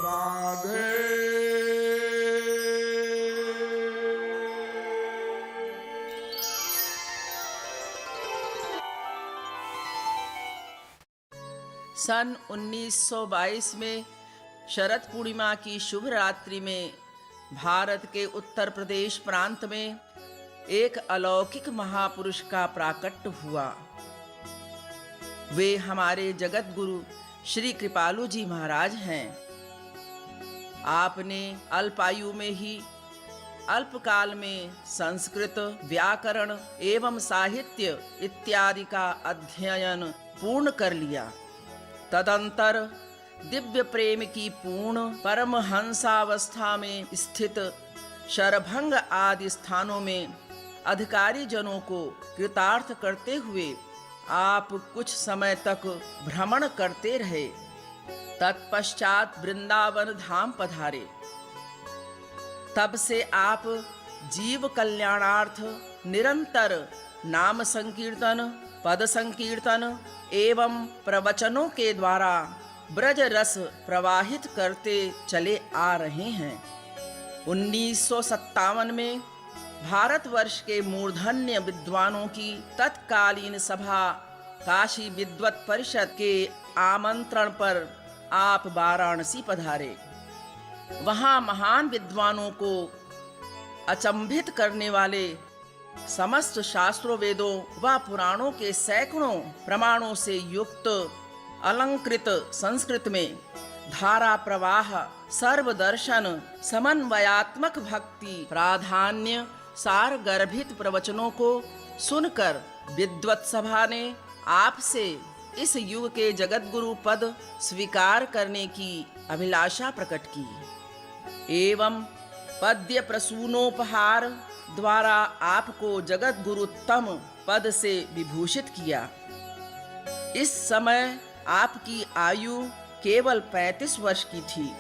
राधे। सन 1922 में शरद पूर्णिमा की शुभ रात्रि में भारत के उत्तर प्रदेश प्रांत में एक अलौकिक महापुरुष का प्राकट्य हुआ। वे हमारे जगत गुरु श्री कृपालु जी महाराज हैं। आपने अल्पायु में ही अल्पकाल में संस्कृत, व्याकरण एवं साहित्य इत्यादि का अध्ययन पूर्ण कर लिया। तदंतर दिव्य प्रेम की पूर्ण परमहंसावस्था में स्थित शरभंग आदि स्थानों में अधिकारी जनों को कृतार्थ करते हुए आप कुछ समय तक भ्रमण करते रहे। तत्पश्चात वृंदावन धाम पधारे। तब से आप जीव कल्याणार्थ निरंतर नाम संकीर्तन, पद संकीर्तन एवं प्रवचनों के द्वारा ब्रज रस प्रवाहित करते चले आ रहे हैं। 1957 में भारतवर्ष के मूर्धन्य विद्वानों की तत्कालीन सभा काशी विद्वत परिषद के आमंत्रण पर आप वाराणसी पधारे। वहां महान विद्वानों को अचंभित करने वाले समस्त शास्त्रों, वेदों व पुराणों के सैकड़ों प्रमाणों से युक्त अलंकृत संस्कृत में धारा प्रवाह, सर्वदर्शन, समन्वयात्मक भक्ति, प्राधान्य, सार गर्भित प्रवचनों को सुनकर विद्वत सभा ने आपसे इस युग के जगत गुरु पद स्वीकार करने की अभिलाषा प्रकट की एवं पद्य प्रसूनोपहार द्वारा आपको जगत गुरुत्तम पद से विभूषित किया। इस समय आपकी आयु केवल 35 वर्ष की थी।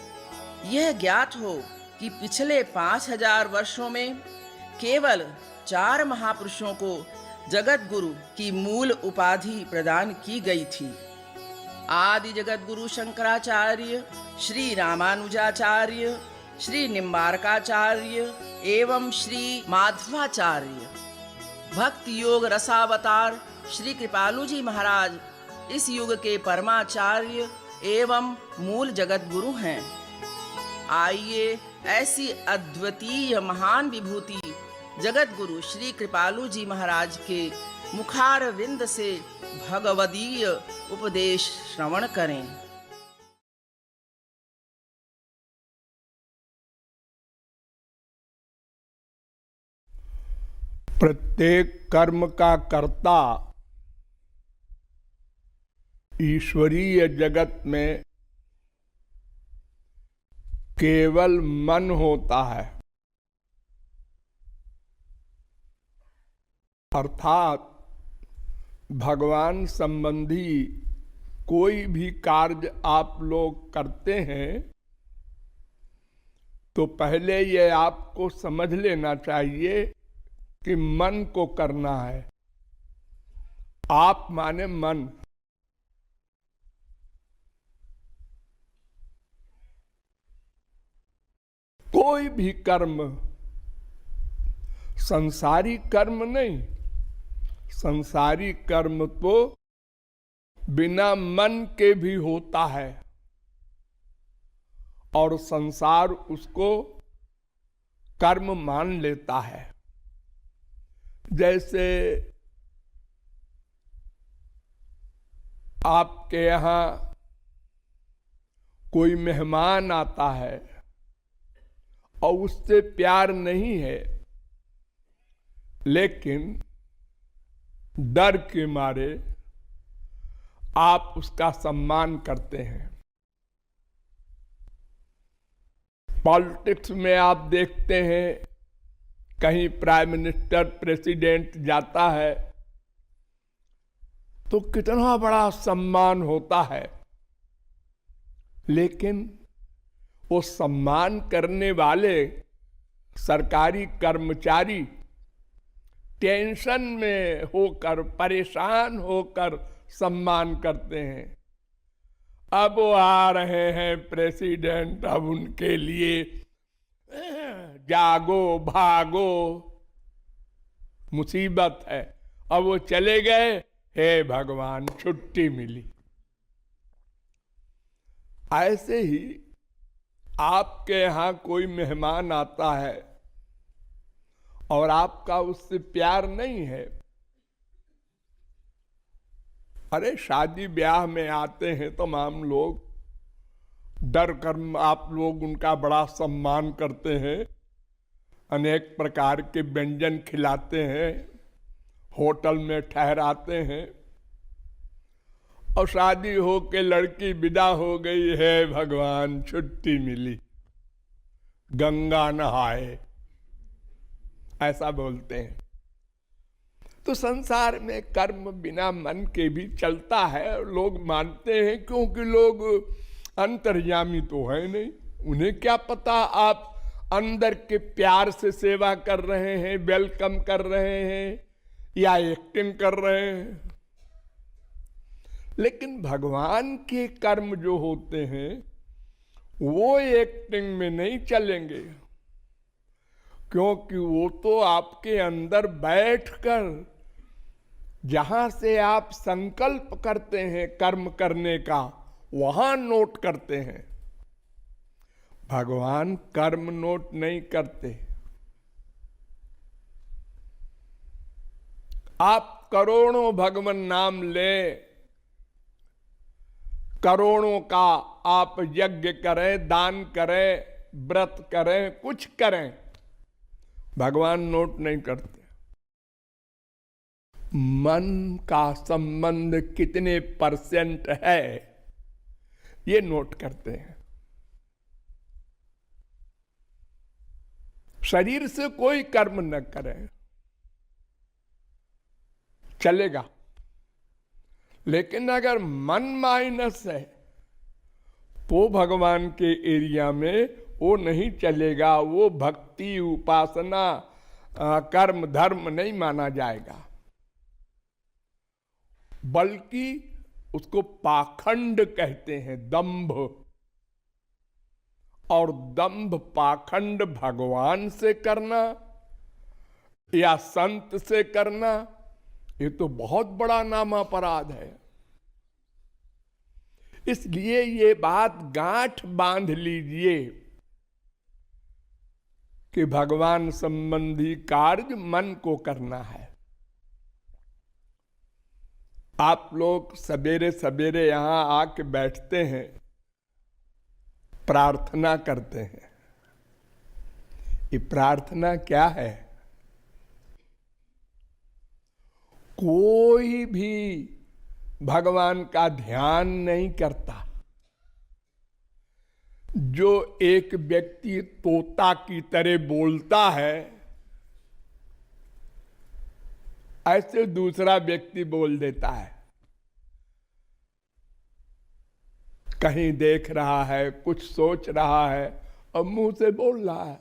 यह ज्ञात हो कि पिछले 5000 वर्षों में केवल 4 महापुरुषों को जगत गुरु की मूल उपाधि प्रदान की गई थी। आदि जगत गुरु शंकराचार्य, श्री रामानुजाचार्य, श्री निम्बारकाचार्य एवं श्री माधवाचार्य, भक्ति योग रसावतार श्री कृपालु जी महाराज इस युग के परमाचार्य एवं मूल जगत गुरु हैं। आइए ऐसी अद्वितीय महान विभूति जगत गुरु श्री कृपालु जी महाराज के मुखारविंद से भगवदीय उपदेश श्रवण करें। प्रत्येक कर्म का कर्ता ईश्वरीय जगत में केवल मन होता है, अर्थात भगवान संबंधी कोई भी कार्य आप लोग करते हैं तो पहले ये आपको समझ लेना चाहिए कि मन को करना है। आप माने मन। कोई भी कर्म, संसारी कर्म नहीं, संसारी कर्म तो बिना मन के भी होता है और संसार उसको कर्म मान लेता है। जैसे आपके यहाँ कोई मेहमान आता है और उससे प्यार नहीं है, लेकिन डर के मारे आप उसका सम्मान करते हैं। पॉलिटिक्स में आप देखते हैं कहीं प्राइम मिनिस्टर, प्रेसिडेंट जाता है तो कितना बड़ा सम्मान होता है, लेकिन वो सम्मान करने वाले सरकारी कर्मचारी टेंशन में होकर, परेशान होकर सम्मान करते हैं। अब वो आ रहे हैं प्रेसिडेंट, अब उनके लिए जागो भागो मुसीबत है। अब वो चले गए, हे भगवान छुट्टी मिली। ऐसे ही आपके यहां कोई मेहमान आता है और आपका उससे प्यार नहीं है। अरे शादी ब्याह में आते हैं तमाम लोग, डर कर आप लोग उनका बड़ा सम्मान करते हैं, अनेक प्रकार के व्यंजन खिलाते हैं, होटल में ठहराते हैं, और शादी हो के लड़की विदा हो गई है, भगवान छुट्टी मिली, गंगा नहाए, ऐसा बोलते हैं। तो संसार में कर्म बिना मन के भी चलता है, लोग मानते हैं, क्योंकि लोग अंतर्यामी तो है नहीं। उन्हें क्या पता आप अंदर के प्यार से सेवा कर रहे हैं, वेलकम कर रहे हैं या एक्टिंग कर रहे हैं। लेकिन भगवान के कर्म जो होते हैं वो एक्टिंग में नहीं चलेंगे, क्योंकि वो तो आपके अंदर बैठकर जहां से आप संकल्प करते हैं कर्म करने का, वहां नोट करते हैं। भगवान कर्म नोट नहीं करते। आप करोड़ों भगवान नाम ले, करोड़ों का आप यज्ञ करें, दान करें, व्रत करें, कुछ करें, भगवान नोट नहीं करते। मन का संबंध कितने परसेंट है ये नोट करते हैं। शरीर से कोई कर्म न करें चलेगा, लेकिन अगर मन माइनस है तो भगवान के एरिया में वो नहीं चलेगा। वो भक्ति उपासना कर्म धर्म नहीं माना जाएगा, बल्कि उसको पाखंड कहते हैं, दंभ। और दंभ पाखंड भगवान से करना या संत से करना, ये तो बहुत बड़ा नाम अपराध है। इसलिए ये बात गांठ बांध लीजिए कि भगवान संबंधी कार्य मन को करना है। आप लोग सवेरे सवेरे यहां आके बैठते हैं, प्रार्थना करते हैं। ये प्रार्थना क्या है? कोई भी भगवान का ध्यान नहीं करता। जो एक व्यक्ति तोता की तरह बोलता है, ऐसे दूसरा व्यक्ति बोल देता है। कहीं देख रहा है, कुछ सोच रहा है और मुंह से बोल रहा है।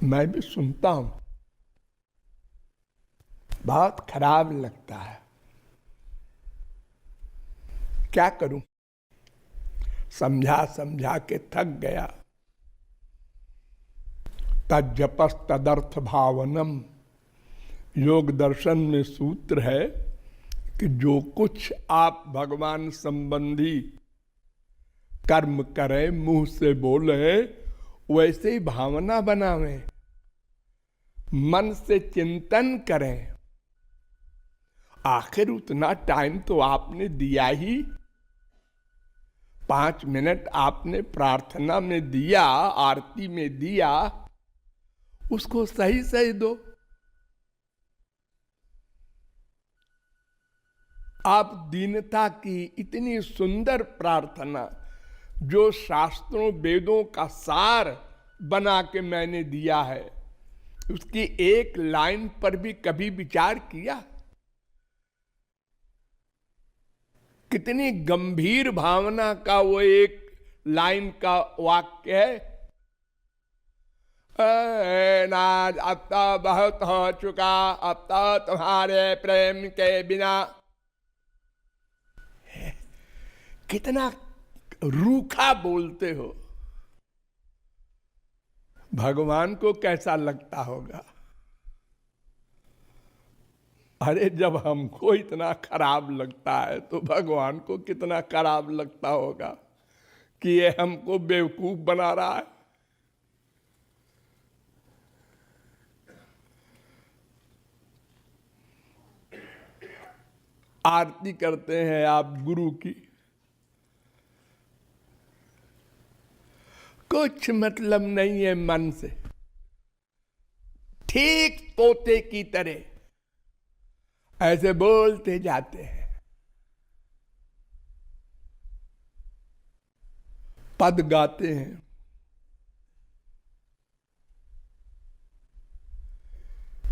मैं भी सुनता हूं, बहुत खराब लगता है। क्या करूं? समझा समझा के थक गया। तज्जपस तदर्थ भावनम, योग दर्शन में सूत्र है कि जो कुछ आप भगवान संबंधी कर्म करें, मुंह से बोले, वैसे ही भावना बनावें, मन से चिंतन करें। आखिर उतना टाइम तो आपने दिया ही, 5 मिनट आपने प्रार्थना में दिया, आरती में दिया, उसको सही सही दो। आप दीनता की इतनी सुंदर प्रार्थना, जो शास्त्रों वेदों का सार बना के मैंने दिया है, उसकी एक लाइन पर भी कभी विचार किया? कितनी गंभीर भावना का वो एक लाइन का वाक्य है। नाज अब तो बहुत हो चुका, अब तो तुम्हारे प्रेम के बिना। कितना रूखा बोलते हो, भगवान को कैसा लगता होगा? अरे जब हमको इतना खराब लगता है तो भगवान को कितना खराब लगता होगा कि ये हमको बेवकूफ बना रहा है। आरती करते हैं आप गुरु की, कुछ मतलब नहीं है मन से, ठीक तोते की तरह ऐसे बोलते जाते हैं, पद गाते हैं।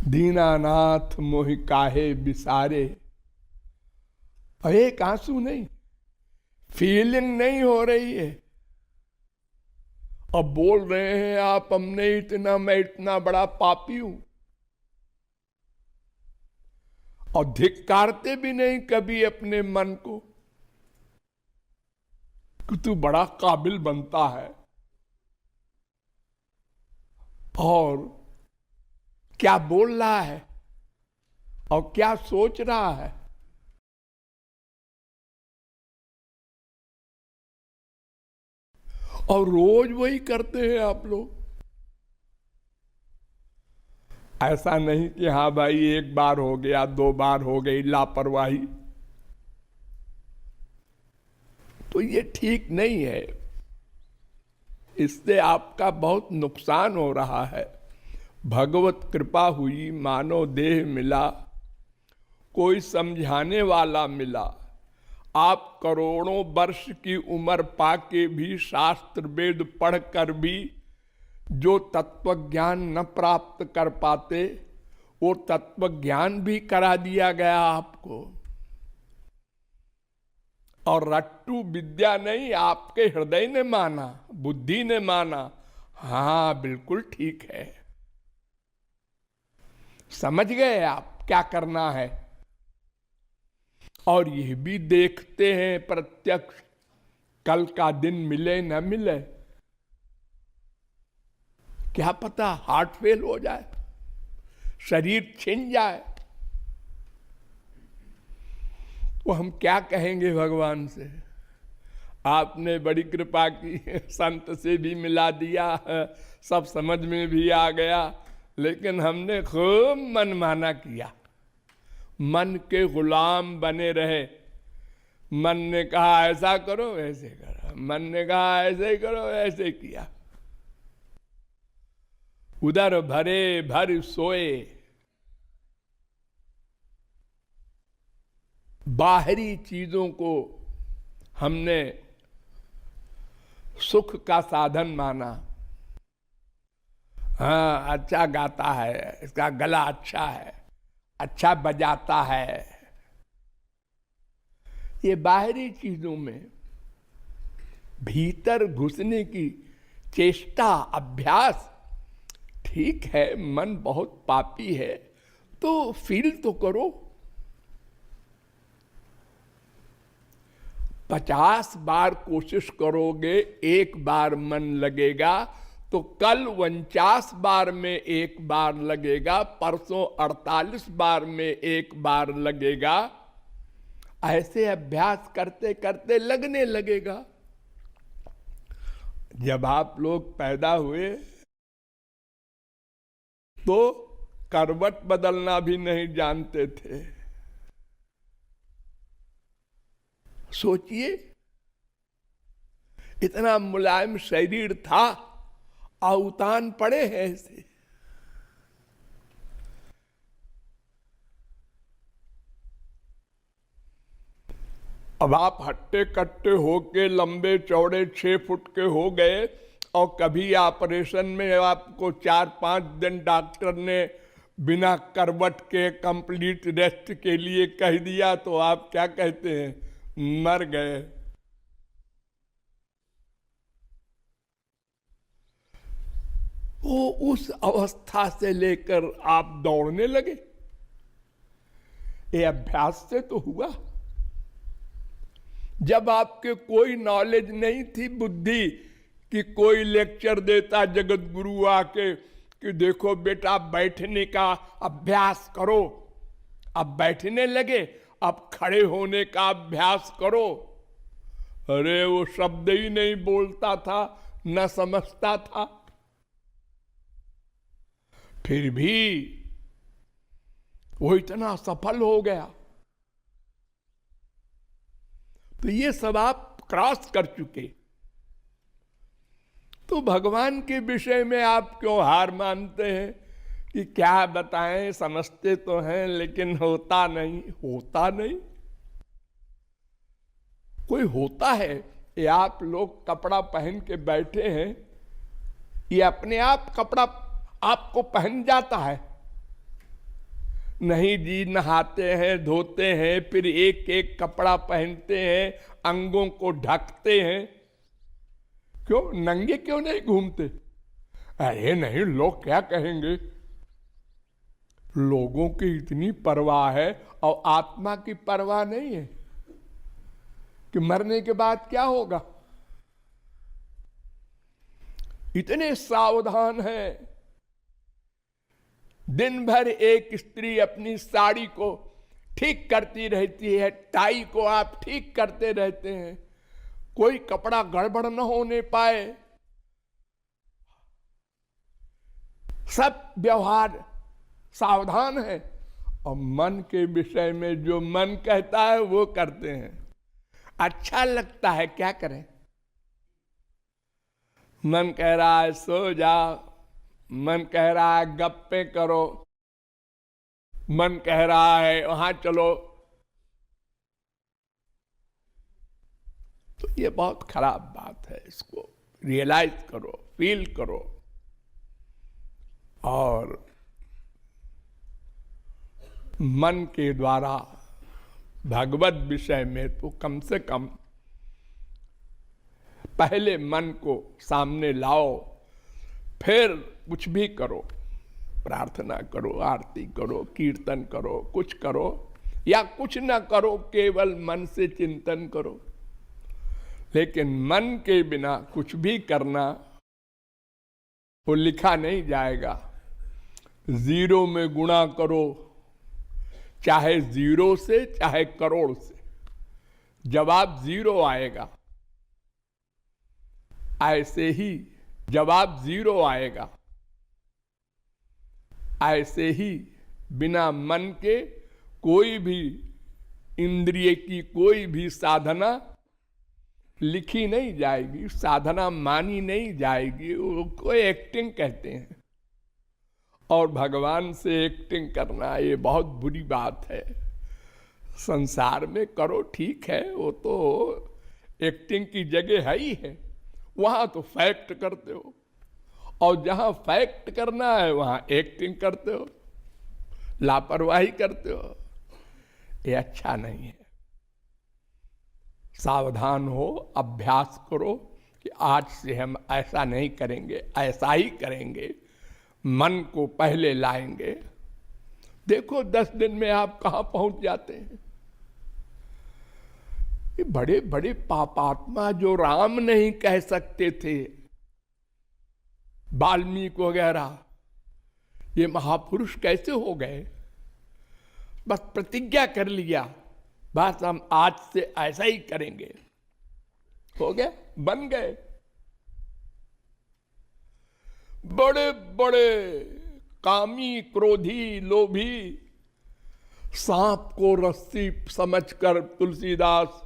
दीनानाथ मोहि काहे बिसारे, और एक आंसू नहीं, फीलिंग नहीं हो रही है। अब बोल रहे हैं आप हमने इतना, मैं इतना बड़ा पापी हूं, और धिक्कारते भी नहीं कभी अपने मन को कि तू बड़ा काबिल बनता है। और क्या बोल रहा है और क्या सोच रहा है। और रोज वही करते हैं आप लोग। ऐसा नहीं कि हाँ भाई एक बार हो गया, 2 बार हो गई लापरवाही, तो ये ठीक नहीं है। इससे आपका बहुत नुकसान हो रहा है। भगवत कृपा हुई, मानव देह मिला, कोई समझाने वाला मिला। आप करोड़ों वर्ष की उम्र पाके भी, शास्त्र वेद पढ़कर भी जो तत्व ज्ञान न प्राप्त कर पाते, वो तत्व ज्ञान भी करा दिया गया आपको। और रट्टू विद्या नहीं, आपके हृदय ने माना, बुद्धि ने माना, हाँ बिल्कुल ठीक है, समझ गए आप क्या करना है। और यह भी देखते हैं प्रत्यक्ष, कल का दिन मिले न मिले, क्या पता हार्ट फेल हो जाए, शरीर छिन जाए, तो हम क्या कहेंगे भगवान से। आपने बड़ी कृपा की, संत से भी मिला दिया, सब समझ में भी आ गया, लेकिन हमने खूब मनमाना किया, मन के गुलाम बने रहे। मन ने कहा ऐसा करो ऐसे करो, मन ने कहा ऐसे करो ऐसे किया, उधर भरे भर सोए। बाहरी चीजों को हमने सुख का साधन माना। हाँ अच्छा गाता है, इसका गला अच्छा है, अच्छा बजाता है, ये बाहरी चीजों में भीतर घुसने की चेष्टा, अभ्यास ठीक है। मन बहुत पापी है तो फील तो करो। 50 बार कोशिश करोगे, एक बार मन लगेगा, तो कल 49 बार में एक बार लगेगा, परसों 48 बार में एक बार लगेगा। ऐसे अभ्यास करते करते लगने लगेगा। जब आप लोग पैदा हुए तो करवट बदलना भी नहीं जानते थे। सोचिए, इतना मुलायम शरीर था, आउतान पड़े हैं ऐसे। अब आप हट्टे कट्टे होके लंबे चौड़े 6 फुट के हो गए, और कभी ऑपरेशन में आपको 4-5 दिन डॉक्टर ने बिना करवट के कंप्लीट रेस्ट के लिए कह दिया, तो आप क्या कहते हैं? मर गए। वो उस अवस्था से लेकर आप दौड़ने लगे, ये अभ्यास से तो हुआ। जब आपके कोई नॉलेज नहीं थी, बुद्धि कि कोई लेक्चर देता जगत गुरु आके कि देखो बेटा बैठने का अभ्यास करो, अब बैठने लगे, अब खड़े होने का अभ्यास करो। अरे वो शब्द ही नहीं बोलता था, न समझता था, फिर भी वो इतना सफल हो गया। तो ये सब आप क्रॉस कर चुके, तो भगवान के विषय में आप क्यों हार मानते हैं कि क्या बताएं, समझते तो हैं लेकिन होता नहीं। होता नहीं, कोई होता है। ये आप लोग कपड़ा पहन के बैठे हैं, ये अपने आप कपड़ा आपको पहन जाता है? नहीं जी, नहाते हैं, धोते हैं, फिर एक एक कपड़ा पहनते हैं, अंगों को ढकते हैं। क्यों नंगे क्यों नहीं घूमते? अरे नहीं, लोग क्या कहेंगे। लोगों की इतनी परवाह है और आत्मा की परवाह नहीं है कि मरने के बाद क्या होगा। इतने सावधान हैं। दिन भर एक स्त्री अपनी साड़ी को ठीक करती रहती है, टाई को आप ठीक करते रहते हैं, कोई कपड़ा गड़बड़ न होने पाए। सब व्यवहार सावधान है। और मन के विषय में जो मन कहता है वो करते हैं। अच्छा लगता है, क्या करें। मन कह रहा है सो जाओ, मन कह रहा है गप्पे करो, मन कह रहा है वहां चलो। तो ये बहुत खराब बात है, इसको रियलाइज करो, फील करो। और मन के द्वारा भगवत विषय में तो कम से कम पहले मन को सामने लाओ, फिर कुछ भी करो, प्रार्थना करो, आरती करो, कीर्तन करो, कुछ करो या कुछ ना करो, केवल मन से चिंतन करो। लेकिन मन के बिना कुछ भी करना वो लिखा नहीं जाएगा। जीरो में गुणा करो, चाहे जीरो से चाहे करोड़ से, जवाब जीरो आएगा। ऐसे ही जवाब जीरो आएगा। ऐसे ही बिना मन के कोई भी इंद्रिय की कोई भी साधना लिखी नहीं जाएगी, साधना मानी नहीं जाएगी। उसको एक्टिंग कहते हैं। और भगवान से एक्टिंग करना ये बहुत बुरी बात है। संसार में करो ठीक है, वो तो एक्टिंग की जगह है ही है, वहां तो फैक्ट करते हो। और जहां फैक्ट करना है वहां एक्टिंग करते हो, लापरवाही करते हो। ये अच्छा नहीं है। सावधान हो, अभ्यास करो कि आज से हम ऐसा नहीं करेंगे, ऐसा ही करेंगे। मन को पहले लाएंगे। देखो 10 दिन में आप कहां पहुंच जाते हैं। ये बड़े बड़े पापात्मा जो राम नहीं कह सकते थे, वाल्मीकि वगैरह, ये महापुरुष कैसे हो गए? बस प्रतिज्ञा कर लिया, बस हम आज से ऐसा ही करेंगे, हो गया, बन गए। बड़े बड़े कामी, क्रोधी, लोभी, सांप को रस्सी समझकर तुलसीदास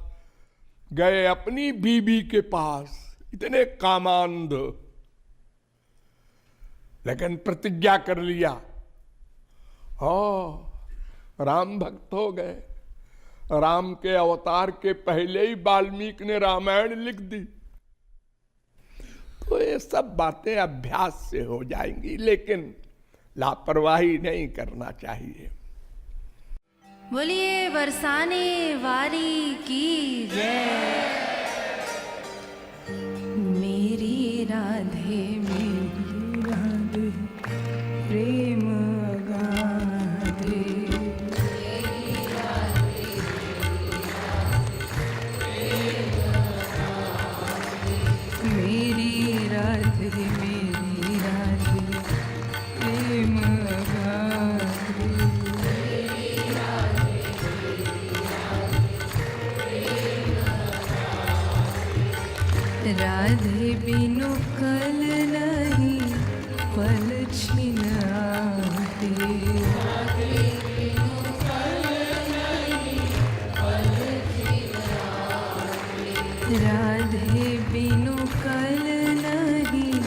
गए अपनी बीबी के पास, इतने कामांध, लेकिन प्रतिज्ञा कर लिया। राम भक्त हो गए। राम के अवतार के पहले ही वाल्मीकि ने रामायण लिख दी। तो ये सब बातें अभ्यास से हो जाएंगी, लेकिन लापरवाही नहीं करना चाहिए। बोलिए बरसाने वाली की जय। मेरी राधे, मेरी राधे। राधे बिनु कल नहीं पल छिन आते। राधे बिनु कल नहीं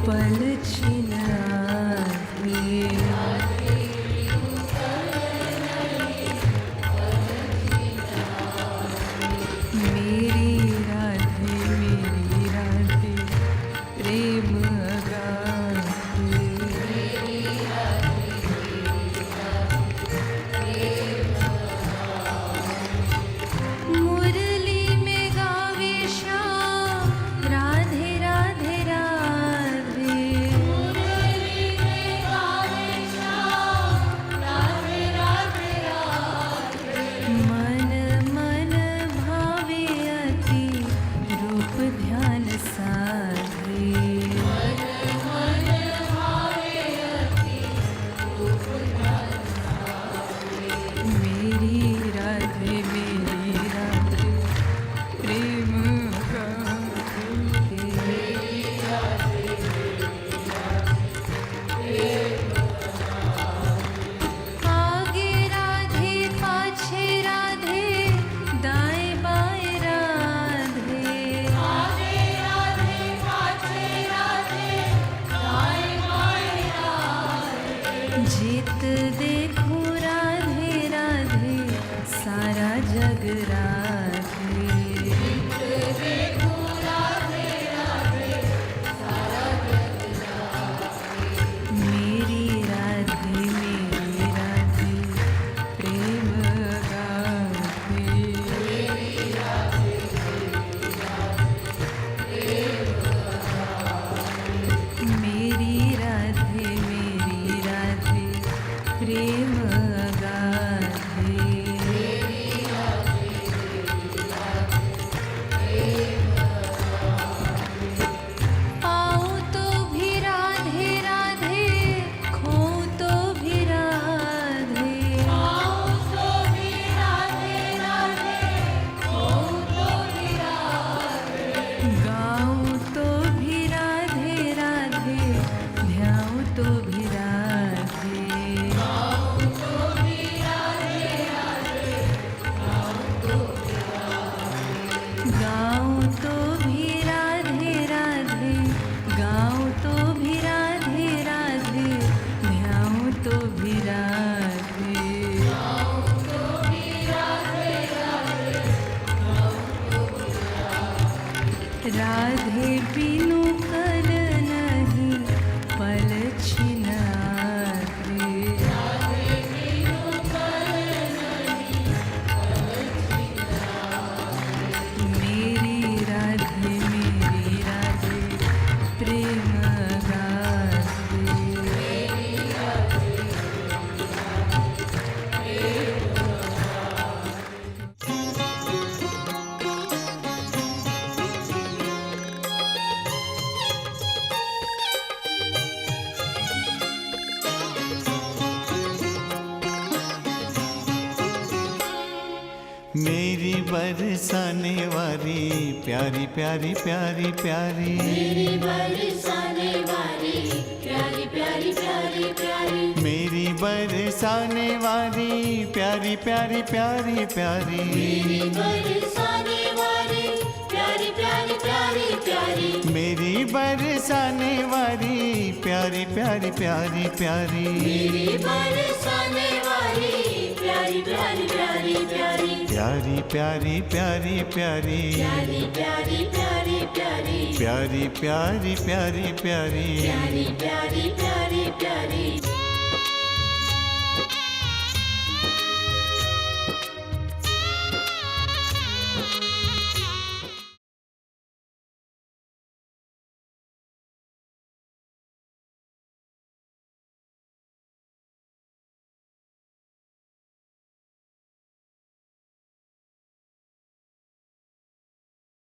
पल छिन आते। मेरी राधे प्रेम गाते। मुरली में गावे श्याम राधे राधे राधे। मुरली में गावे श्याम राधे राधे राधे। मन मन भावे अति रूप ध्यान साधे। मन मन भावे अति रूप ध्यान साधे। मेरी राधे प्रेम गाते। आगे राधे पाछे राधे दाएं बाएं राधे। आगे राधे पाछे राधे दाएं बाएं राधे। जित देखूं राधे राधे सारा जग राधे। जित देखूं राधे राधे सारा जग राधे। मेरी राधे प्रेम गाते। मेरी राधे प्रेम गाते। पाऊं तो भी राधे राधे, खोऊं तो भी राधे। पाऊं तो भी राधे राधे, खोऊं तो भी राधे। गाऊं तो भी राधे राधे, ध्याऊं तो भी राधे। गाऊं तो भी राधे राधे, ध्याऊं तो भी राधे। गाऊं तो भी राधे राधे, गाऊं तो भी राधे राधे, ध्याऊं तो भी राधे। गाऊं तो भी राधे राधे, ध्याऊं तो भी राधे। राधे बिनु कल नहीं पल छिन आते। राधे बिनु कल नहीं पल छिन आते। मेरी राधे प्रेम गाते। मेरी राधे मेरी बरसाने वाली प्यारी प्यारी प्यारी प्यारी। मेरी बरसाने वाली प्यारी प्यारी प्यारी प्यारी। मेरी बरसाने वाली प्यारी प्यारी प्यारी प्यारी। मेरी बरसाने वाली प्यारी प्यारी प्यारी प्यारी। मेरी बरसाने वाली प्यारी प्यारी प्यारी प्यारी। मेरी बरसाने वाली प्यारी प्यारी प्यारी प्यारी। प्यारी प्यारी प्यारी प्यारी। प्यारी प्यारी प्यारी प्यारी। प्यारी प्यारी प्यारी प्यारी। प्यारी प्यारी प्यारी प्यारी।